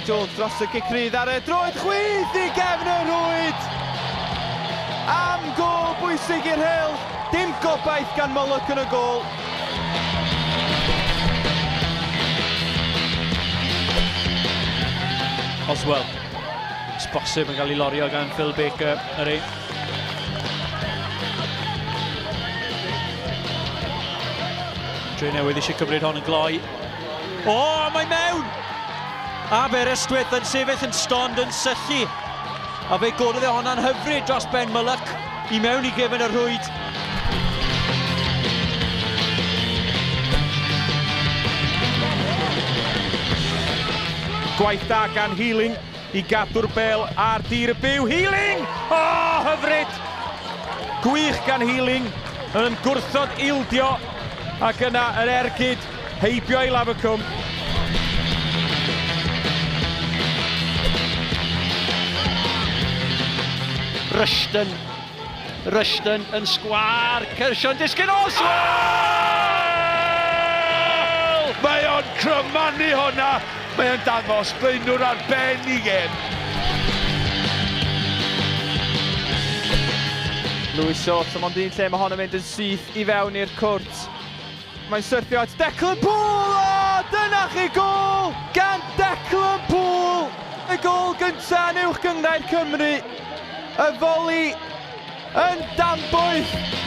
Jones dros y gicrydd ar y droed chwith i gefn y rwyd. Am gol bwysig i'r Hill. Dim gobaith gan Mullock yn y gol. Oswell. It's bosib yn cael ei lorio gan Phil Baker yr un. Dre newydd eisiau cymryd hon yn gloi. O, mae mewn! A Berestwyth yn sefyll yn stond yn syllu. A fe gododd e honna'n hyfryd dros Ben Mullock i mewn i gefn y rwyd. Gwaith da gan Healing i gadw'r bel ar dir y byw. Healing! O, hyfryd! Gwych gan Healing yn gwrthod ildio ac yna yr ergyd heibio i Lavercombe. Rushton yn sgwar, Cyrsiau'n disgyn Oswell! Mae o'n crymannu hwnna, mae o'n dangos blaenwr arbennig. Lewis Short, ond un lle mae hon yn mynd yn syth i fewn i'r cwrt. Mae'n syrthio at Declan Poole! O, dyna chi gol gan Declan Poole! Y gol gyntaf yn uwch gyngrair Cymru. Y foli yn Danbwyth.